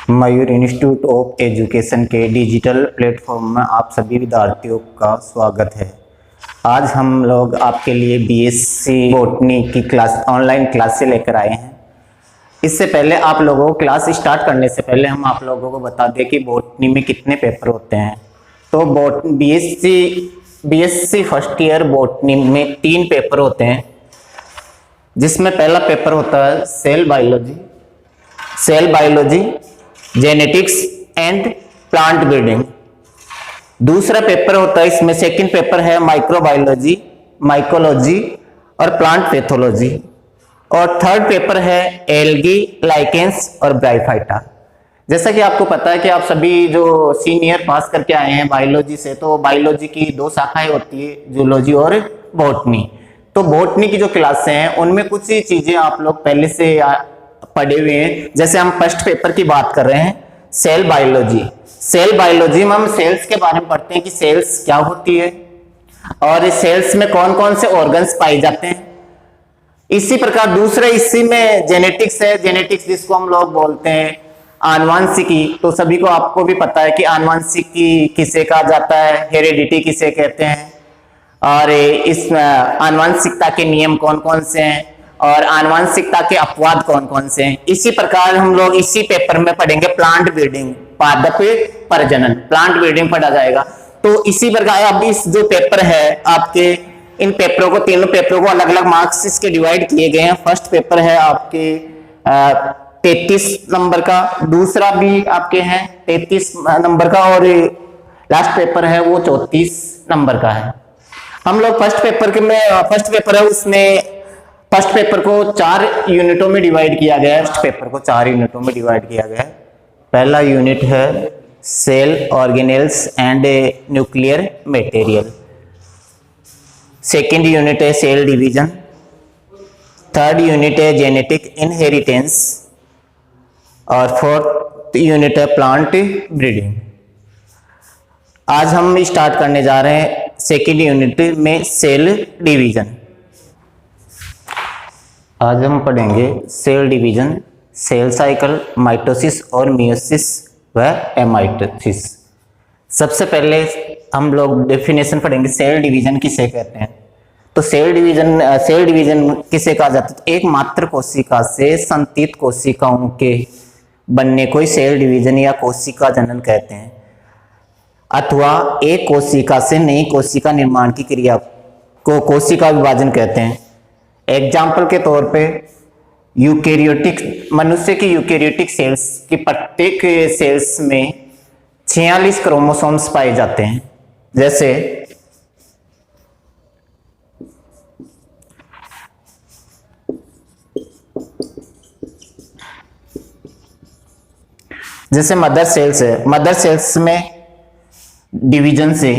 Mayur institute of education के digital platform में आप सभी विद्यार्थियों का स्वागत है। आज हम लोग आपके लिए बीएससी बॉटनी की क्लास ऑनलाइन क्लास से लेकर आए हैं। इससे पहले आप लोगों को क्लास स्टार्ट करने से पहले हम आप लोगों को बता दें कि बॉटनी में कितने पेपर होते हैं। तो बीएससी फर्स्ट ईयर बॉटनी में 3 पेपर होते हैं, जिसमें पहला पेपर होता है cell biology, genetics and plant breeding. दूसरा पेपर होता है, इसमें सेकंड पेपर है माइक्रोबायोलॉजी, माइकोलॉजी और प्लांट पैथोलॉजी। और थर्ड पेपर है एल्गी, लाइकेंस और ब्राइफाइटा। जैसा कि आपको पता है कि आप सभी जो सीनियर पास करके आए हैं बायोलॉजी से, तो बायोलॉजी की 2 शाखाएं होती है, जूलॉजी और बॉटनी। तो बॉटनी की जो क्लासें हैं उनमें कुछ ही चीजें आप लोग पहले से पढ़े हुए हैं। जैसे हम फर्स्ट पेपर की बात कर रहे हैं, सेल बायोलॉजी में हम सेल्स के बारे में पढ़ते हैं कि सेल्स क्या होती है और सेल्स में कौन कौन से ऑर्गन्स पाए जाते हैं। इसी प्रकार दूसरा इसी में जेनेटिक्स है, जेनेटिक्स जिसको हम लोग बोलते हैं आनुवंशिकी। तो सभी को आपको भी पता है कि आनुवंशिकी किसे कहा जाता है, हेरेडिटी किसे कहते हैं, और इस आनुवंशिकता के नियम कौन कौन से हैं और आनुवंशिकता के अपवाद कौन कौन से हैं। इसी प्रकार हम लोग इसी पेपर में पढ़ेंगे प्लांट ब्रीडिंग, पादप प्रजनन, प्लांट ब्रीडिंग पढ़ा जाएगा। तो इसी प्रकार अब इस जो पेपर है आपके, इन पेपरों को, तीनों पेपरों को अलग अलग मार्क्स इसके डिवाइड किए गए हैं। फर्स्ट पेपर है आपके 33 नंबर का, दूसरा भी आपके हैं 33 नंबर का और लास्ट पेपर है वो 34 नंबर का है। हम लोग फर्स्ट पेपर है उसमें फर्स्ट पेपर को 4 यूनिटों में डिवाइड किया गया है। पहला यूनिट है cell organelles and nuclear material, second unit है सेल डिवीजन, थर्ड यूनिट है जेनेटिक इनहेरिटेंस और फोर्थ यूनिट है प्लांट ब्रीडिंग। आज हम स्टार्ट करने जा रहे हैं सेकेंड यूनिट में सेल डिवीजन। आज हम पढ़ेंगे cell division, cell cycle, mitosis और मियोसिस व एमाइटोसिस। सबसे पहले हम लोग डेफिनेशन पढ़ेंगे, सेल डिवीजन किसे कहते हैं। तो सेल डिवीजन किसे कहा जाता है? एक मात्र कोशिका से संतित कोशिकाओं के बनने को सेल डिवीजन या कोशिका जनन कहते हैं, अथवा एक कोशिका से नई कोशिका निर्माण की क्रिया को कोशिका विभाजन कहते हैं। एग्जाम्पल के तौर पे मनुष्य की यूकेरियोटिक सेल्स की प्रत्येक सेल्स में 46 क्रोमोसोम्स पाए जाते हैं। जैसे मदर सेल्स है, मदर सेल्स में डिवीजन से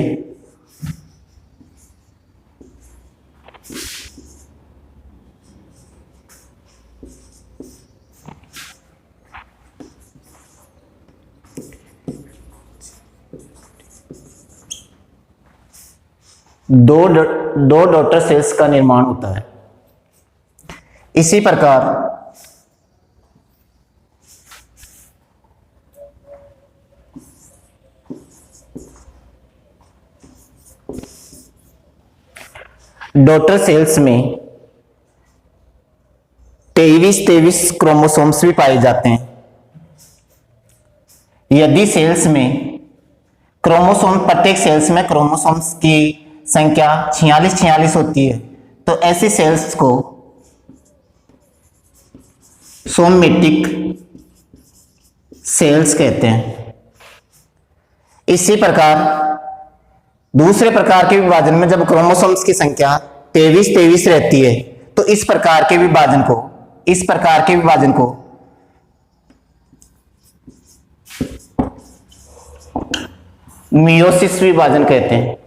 दो डॉटर सेल्स का निर्माण होता है। इसी प्रकार डॉटर सेल्स में 23 क्रोमोसोम्स भी पाए जाते हैं। यदि सेल्स में प्रत्येक सेल्स में क्रोमोसोम्स की संख्या 46 होती है, तो ऐसी सेल्स को सोमेटिक सेल्स कहते हैं। इसी प्रकार दूसरे प्रकार के विभाजन में जब क्रोमोसोम्स की संख्या 23 रहती है, तो इस प्रकार के विभाजन को मियोसिस विभाजन कहते हैं।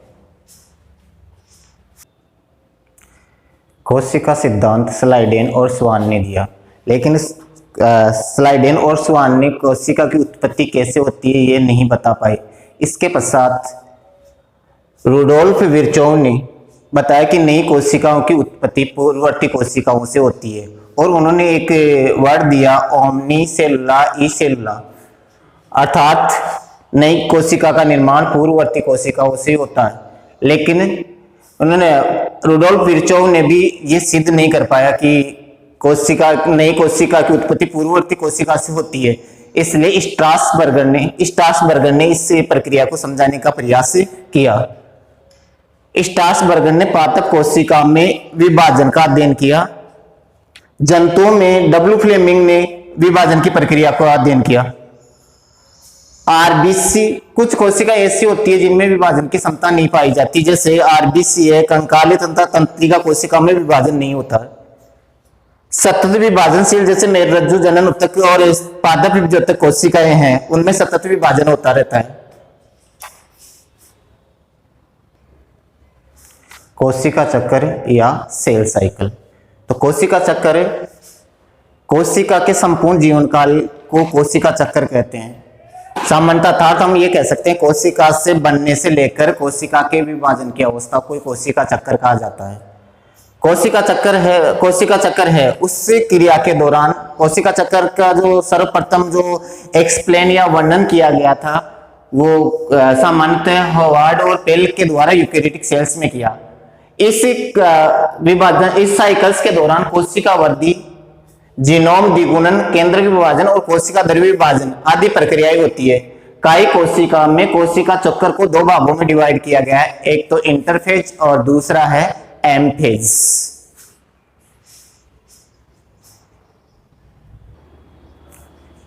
कोशिका सिद्धांत स्लाइडेन और स्वान ने दिया, लेकिन स्लाइडेन और स्वान ने कोशिका की उत्पत्ति कैसे होती है ये नहीं बता पाए। इसके पश्चात रुडोल्फ विर्चोव ने बताया कि नई कोशिकाओं की उत्पत्ति पूर्ववर्ती कोशिकाओं से होती है, और उन्होंने एक वर्ड दिया ओमनी सेलुला ई सेलुला। अर्थात नई कोशिका का निर्माण पूर्ववर्ती कोशिकाओं से होता है। लेकिन उन्होंने रुडोल्फ विर्चोव ने भी ये सिद्ध नहीं कर पाया कि नई कोशिका की उत्पत्ति पूर्ववर्ती कोशिका से होती है। इसलिए स्ट्रासबर्गर ने इस प्रक्रिया को समझाने का प्रयास किया। स्ट्रासबर्गर ने पादप कोशिका में विभाजन का अध्ययन किया। जंतुओं में डब्ल्यू फ्लेमिंग ने विभाजन की प्रक्रिया को अध्ययन किया। आरबीसी, कुछ कोशिका ऐसी होती है जिनमें विभाजन की क्षमता नहीं पाई जाती, जैसे आरबीसी है, कंकाली तंत्र तंत्रिका कोशिका में विभाजन नहीं होता। सतत विभाजनशील जैसे मेरुरज्जु, जनन ऊतक और पादप विभजक कोशिकाएं हैं, उनमें सतत विभाजन होता रहता है। कोशिका चक्र या सेल साइकिल। तो कोशिका चक्र, कोशिका के संपूर्ण जीवन काल को कोशिका चक्र कहते हैं। सामान्यतः हम ये कह सकते हैं कोशिका से बनने से लेकर कोशिका के विभाजन की अवस्था को कोशिका चक्र कहा जाता है। कोशिका चक्र है उस क्रिया के दौरान, कोशिका चक्र का जो सर्वप्रथम जो एक्सप्लेन या वर्णन किया गया था वो सामान्यतः हॉवार्ड और पेल के द्वारा यूकेरियोटिक सेल्स में किया। इस विभाजन, इस साइकिल्स के दौरान कोशिका वृद्धि, जीनोम द्विगुणन, केंद्र विभाजन और कोशिका द्रव्य विभाजन आदि प्रक्रियाएं होती है। काई कोशिका में कोशिका चक्र को दो भागों में डिवाइड किया गया है, एक तो इंटरफेज और दूसरा है एमफेज।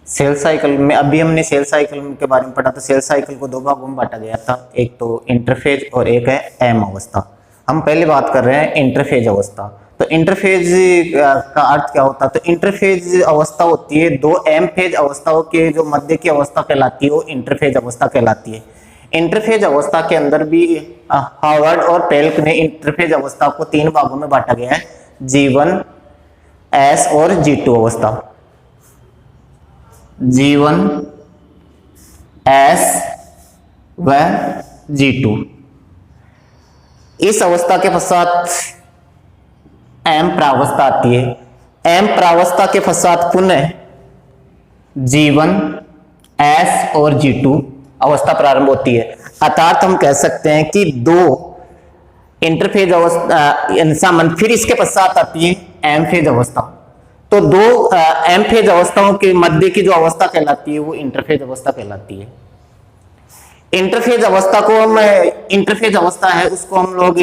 सेल साइकिल में अभी हमने सेल साइकिल के बारे में पढ़ा, तो सेल साइकिल को दो भागों में बांटा गया था, एक तो इंटरफेज और एक है एम अवस्था। हम पहले बात कर रहे हैं इंटरफेज अवस्था। तो इंटरफेज का अर्थ क्या होता है? तो इंटरफेज अवस्था होती है दो एम फेज अवस्थाओं के जो मध्य की अवस्था कहलाती है वो इंटरफेज अवस्था कहलाती है। इंटरफेज अवस्था के अंदर भी हार्वर्ड और पेल्क ने इंटरफेज अवस्था को तीन भागों में बांटा गया है, G1, S और G2 अवस्था। G1, S व G2। इस अवस्था के पश्चात एम प्रावस्था आती है। एम प्रावस्था के पश्चात पुनः G1, S और G2 अवस्था प्रारंभ होती है। अर्थात हम कह सकते हैं कि दो इंटरफेज अवस्था, फिर इसके पश्चात आती है एम फेज अवस्था। तो दो एम फेज अवस्थाओं के मध्य की जो अवस्था कहलाती है वो इंटरफेज अवस्था कहलाती है। इंटरफेज अवस्था को हम इंटरफेज अवस्था है उसको हम लोग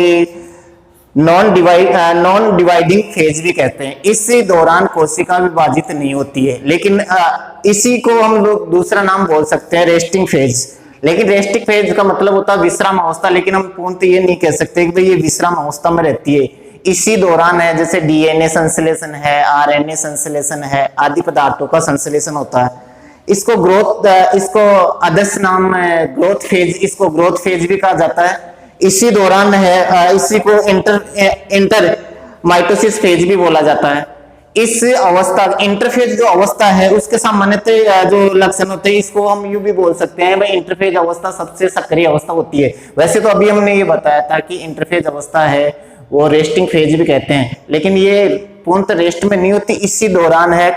नॉन डिवाइडिंग फेज भी कहते हैं। इसी दौरान कोशिका विभाजित नहीं होती है, लेकिन इसी को हम लोग दूसरा नाम बोल सकते हैं रेस्टिंग फेज। लेकिन रेस्टिंग फेज का मतलब होता है विश्राम अवस्था, लेकिन हम पूर्णतः ये नहीं कह सकते कि भाई ये विश्राम अवस्था में रहती है। इसी दौरान है, जैसे डीएनए संश्लेषण है, आरएनए संश्लेषण है, आदि पदार्थों का संश्लेषण होता है। इसको आदर्श नाम ग्रोथ फेज, इसको ग्रोथ फेज भी कहा जाता है। इसी दौरान है, इसी को इंटर माइटोसिस फेज भी बोला जाता है। इस अवस्था इंटरफेज जो अवस्था है उसके सामान्यतः जो लक्षण होते हैं इसको हम यूं भी बोल सकते हैं भाई इंटरफेज अवस्था सबसे सक्रिय अवस्था होती है। वैसे तो अभी हमने ये बताया था कि इंटरफेज अवस्था है वो रेस्टिंग फेज भी कहते हैं, लेकिन ये पूर्णतः रेस्ट में नहीं होती। इसी दौरान है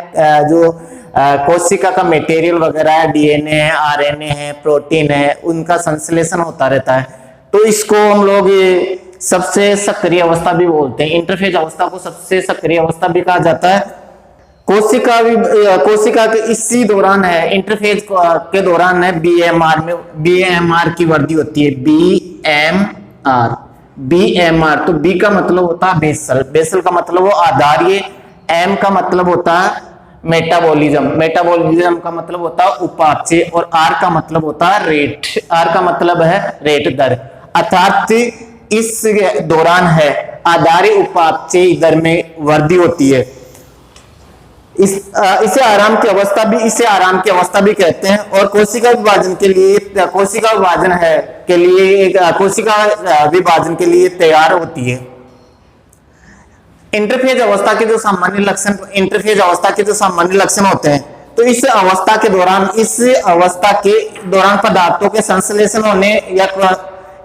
जो कोशिका का मटेरियल वगैरह है, डीएनए है, आरएनए है, प्रोटीन है, उनका संश्लेषण होता रहता है। तो इसको हम लोग सबसे सक्रिय अवस्था भी बोलते हैं। इंटरफेज अवस्था को सबसे सक्रिय अवस्था भी कहा जाता है। कोशिका के इसी दौरान है, इंटरफेज के दौरान है बीएमआर की वृद्धि होती है। बीएमआर तो बी का मतलब होता है बेसल का मतलब वो आधारीय, एम का मतलब होता है मेटाबॉलिज्म का मतलब होता है उपापचय, और आर का मतलब होता है रेट, आर का मतलब है रेट दर। अर्थात इस दौरान है आधारी उपापचय दर में वृद्धि होती है। इसे आराम की अवस्था भी कहते हैं। और कोशिका विभाजन के लिए तैयार होती है। इंटरफेज अवस्था के जो सामान्य लक्षण होते हैं, तो इस अवस्था के दौरान पदार्थों के संश्लेषण होने या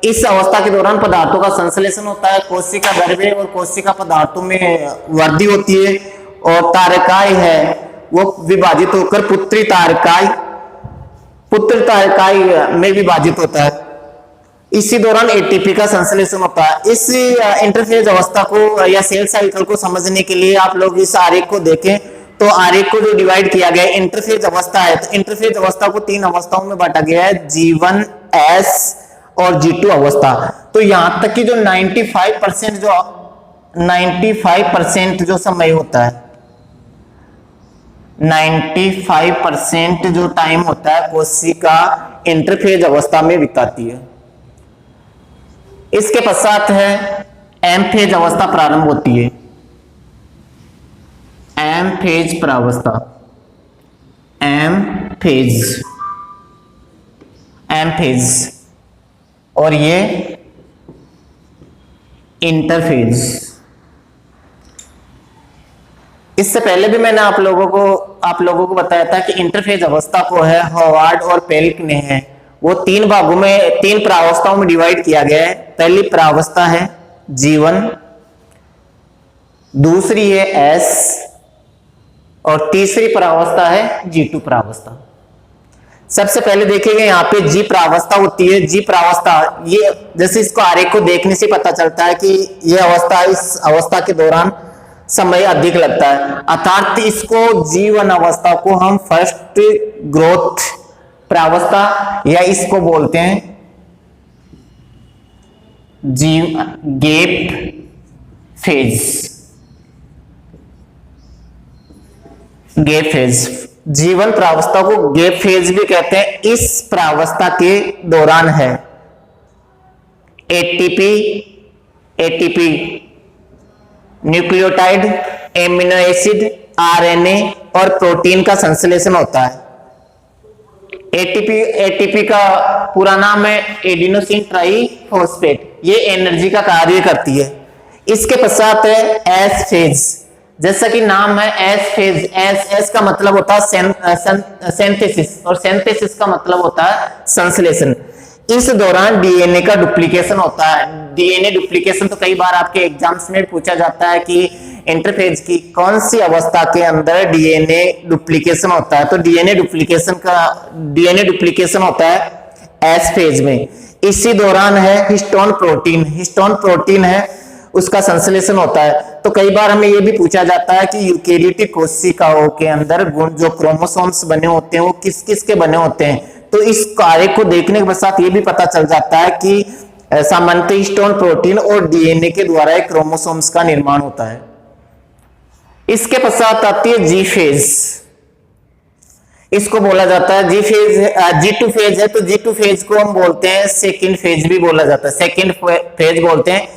इस अवस्था के दौरान पदार्थों का संश्लेषण होता है, कोशिका द्रव्य और कोशिका पदार्थों में वृद्धि होती है, और तारकाय है वो विभाजित होकर पुत्री तारकाय पुत्रता इकाई में विभाजित होता है। इसी दौरान एटीपी का संश्लेषण होता है। इस इंटरफेज अवस्था को या सेल साइकिल को समझने के लिए आप लोग इस आरेख को देखें तो आरेख को जो डिवाइड किया गया है इंटरफेज अवस्था है, तो इंटरफेज अवस्था को 3 अवस्थाओं में बांटा गया है, G1, S और G2 अवस्था। तो यहां तक कि जो 95% जो समय होता है, 95% जो टाइम होता है कोशिका इंटरफेज अवस्था में बिताती है। इसके पश्चात है एम फेज अवस्था प्रारंभ होती है। एम फेज प्रावस्था, एम फेज और ये इंटरफेज। इससे पहले भी मैंने आप लोगों को बताया था कि इंटरफेज अवस्था को है हॉवार्ड और पेल्क ने है वो 3 भागों में 3 प्रावस्थाओं में डिवाइड किया गया है। पहली प्रावस्था है G1, दूसरी है S और तीसरी प्रावस्था है G2 प्रावस्था। सबसे पहले देखिएगा यहाँ पे G प्रावस्था होती है। G प्रावस्था ये जैसे इसको आरेख को देखने से पता चलता है कि ये अवस्था, इस अवस्था के दौरान समय अधिक लगता है, अर्थात इसको G1 अवस्था को हम फर्स्ट ग्रोथ प्रावस्था या इसको बोलते हैं गैप फेज। G1 प्रावस्था को गैप फेज भी कहते हैं। इस प्रावस्था के दौरान है ATP nucleotide, amino acid, RNA और प्रोटीन का संश्लेषण होता है। एटीपी का पूरा नाम है एडिनोसिन ट्राइफॉस्फेट। ये एनर्जी का कार्य करती है। इसके पश्चात है एस फेज। जैसा कि नाम है एस फेज, एस का मतलब होता है सिंथेसिस और सिंथेसिस का मतलब होता है संश्लेषण। इस दौरान डीएनए का डुप्लीकेशन होता है। डीएनए डुप्लीकेशन तो कई बार आपके एग्जाम्स में पूछा जाता है कि इंटरफेज की कौन सी अवस्था के अंदर डीएनए डुप्लीकेशन होता है, तो डीएनए डुप्लीकेशन होता है एस फेज में। इसी दौरान है हिस्टोन प्रोटीन है उसका संश्लेषण होता है। तो कई बार हमें यह भी पूछा जाता है कि यूकेरियोटिक कोशिकाओं के अंदर गुण जो क्रोमोसोम्स बने होते हैं वो किस किस के बने होते हैं, तो इस कार्य को देखने के पश्चात ये भी पता चल जाता है कि सामान्यतः हिस्टोन प्रोटीन और डीएनए के द्वारा एक क्रोमोसोम्स का निर्माण होता है। इसके पश्चात आती है जी फेज। इसको बोला जाता है G2 फेज है, तो G2 फेज को हम बोलते हैं सेकंड फेज भी बोला जाता है, सेकंड फेज बोलते हैं।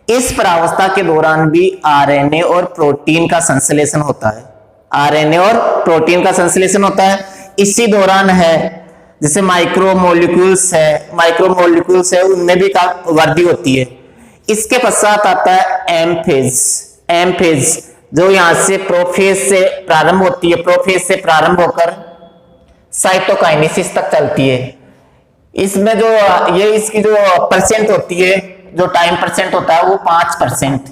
इस प्रावस्था के दौरान भी आरएनए और प्रोटीन का संश्लेषण होता है। इसी दौरान है जैसे माइक्रोमोलिक्यूल्स है उनमें भी वृद्धि होती है। इसके पश्चात आता है एम फेज जो यहां से प्रोफेज से प्रारंभ होती है, प्रोफेज से प्रारंभ होकर साइटोकाइनेसिस तक चलती है। इसमें जो ये इसकी जो परसेंट होती है, जो टाइम परसेंट होता है वो 5%।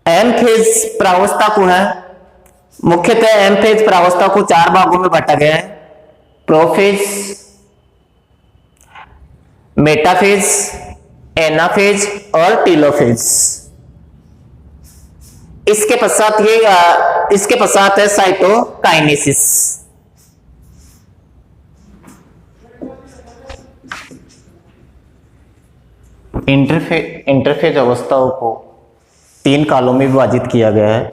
एम फेज प्रावस्था को है मुख्यतः एम फेज प्रावस्था को 4 भागों में बांटा गया है, प्रोफेज, मेटाफेज, एनाफेज और टीलोफेज। इसके पश्चात है साइटोकाइनेसिस। इंटरफेज अवस्थाओं को 3 कालों में विभाजित किया गया है।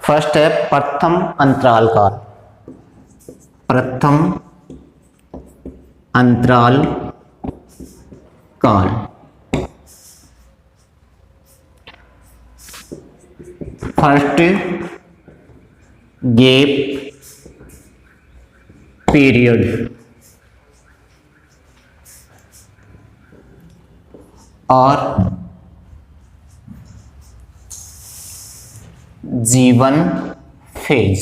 फर्स्ट है प्रथम अंतराल काल, फर्स्ट गैप पीरियड और G1 फेज।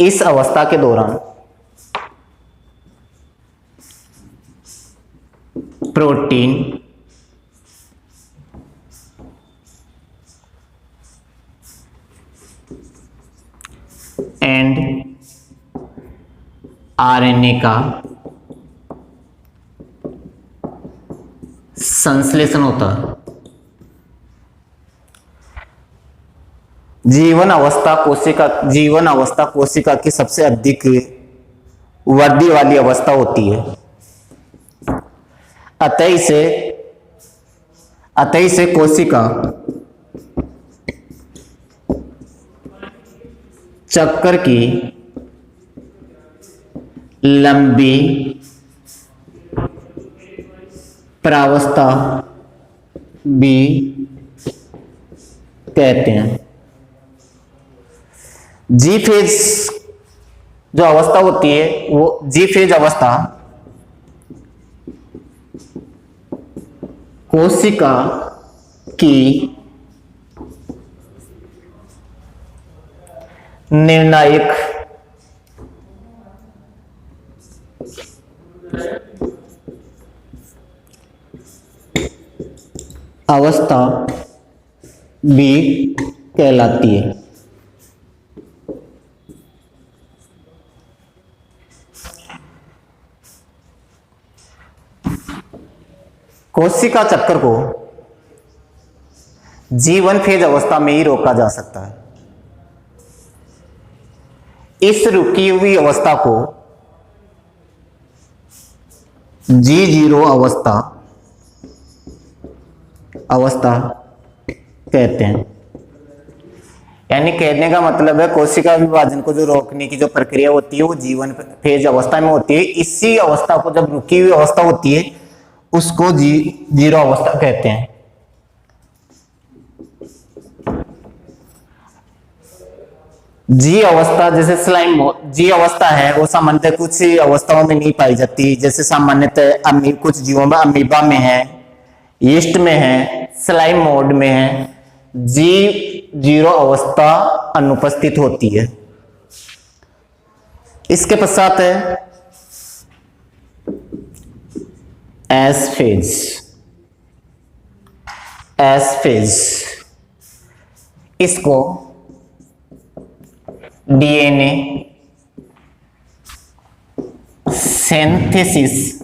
इस अवस्था के दौरान प्रोटीन एंड आरएनए का संश्लेषण होता है। जीवन अवस्था कोशिका की सबसे अधिक वृद्धि वाली अवस्था होती है। अतः इसे कोशिका चक्कर की लंबी प्रावस्था भी कहते हैं। जी फेज जो अवस्था होती है वो जी फेज अवस्था कोशिका की निर्णायक अवस्था भी कहलाती है। कोशिका चक्कर को जी1 फेज अवस्था में ही रोका जा सकता है। इस रुकी हुई अवस्था को जी0 अवस्था कहते हैं। यानी कहने का मतलब है कोशिका विभाजन को जो रोकने की जो प्रक्रिया होती है वो जी1 फेज अवस्था में होती है। इसी अवस्था को जब रुकी हुई अवस्था होती है उसको जी0 अवस्था कहते हैं। जी अवस्था जैसे जी अवस्था है वो सामान्यतः कुछ अवस्थाओं में नहीं पाई जाती। जैसे सामान्यतः कुछ जीवों में अमीबा में है, यीस्ट में है, स्लाइम मोड में है। जी0 अवस्था अनुपस्थित होती है। इसके पश्चात है एस फेज। इसको डीएनए सिंथेसिस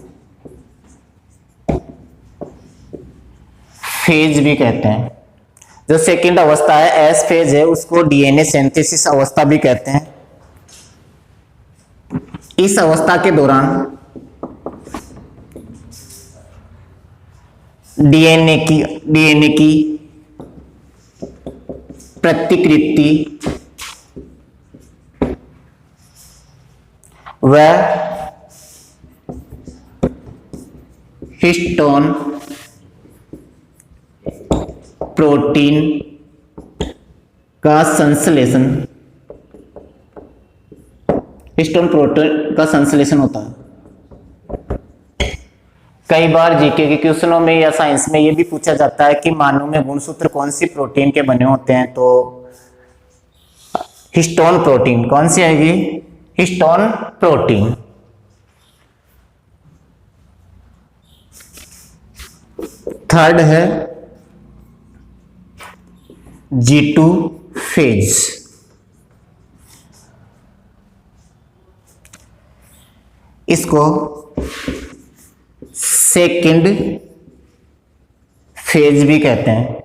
फेज भी कहते हैं। जो सेकंड अवस्था है एस फेज है उसको डीएनए सिंथेसिस अवस्था भी कहते हैं। इस अवस्था के दौरान डीएनए की प्रतिकृति व हिस्टोन प्रोटीन का संश्लेषण होता है। कई बार जीके के क्वेश्चनों में या साइंस में यह भी पूछा जाता है कि मानव में गुणसूत्र कौन सी प्रोटीन के बने होते हैं, तो हिस्टोन प्रोटीन। कौन सी आएगी? Histone protein. थर्ड है G2 फेज। इसको सेकंड फेज भी कहते हैं,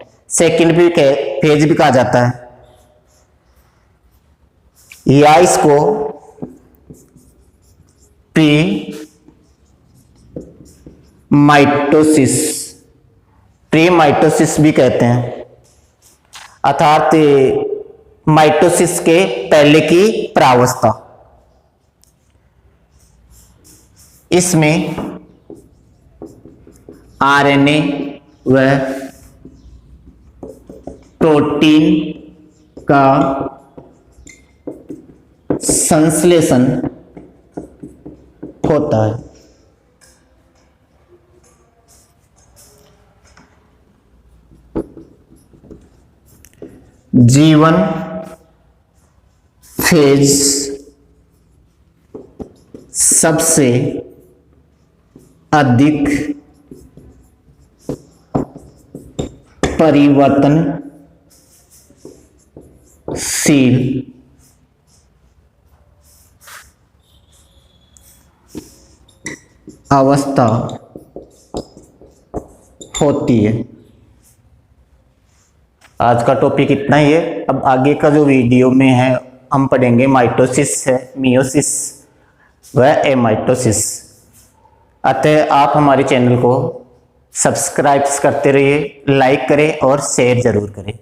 फेज भी कहा जाता है, या इसको प्री माइटोसिस भी कहते हैं, अर्थात माइटोसिस के पहले की प्रावस्था। इसमें आरएनए व प्रोटीन का संश्लेषण होता है। G1 फेज सबसे अधिक परिवर्तनशील अवस्था होती है। आज का टॉपिक इतना ही है। अब आगे का जो वीडियो में है हम पढ़ेंगे माइटोसिस है, मियोसिस व एमाइटोसिस। अतः आप हमारे चैनल को सब्सक्राइब करते रहिए, लाइक करें और शेयर जरूर करें।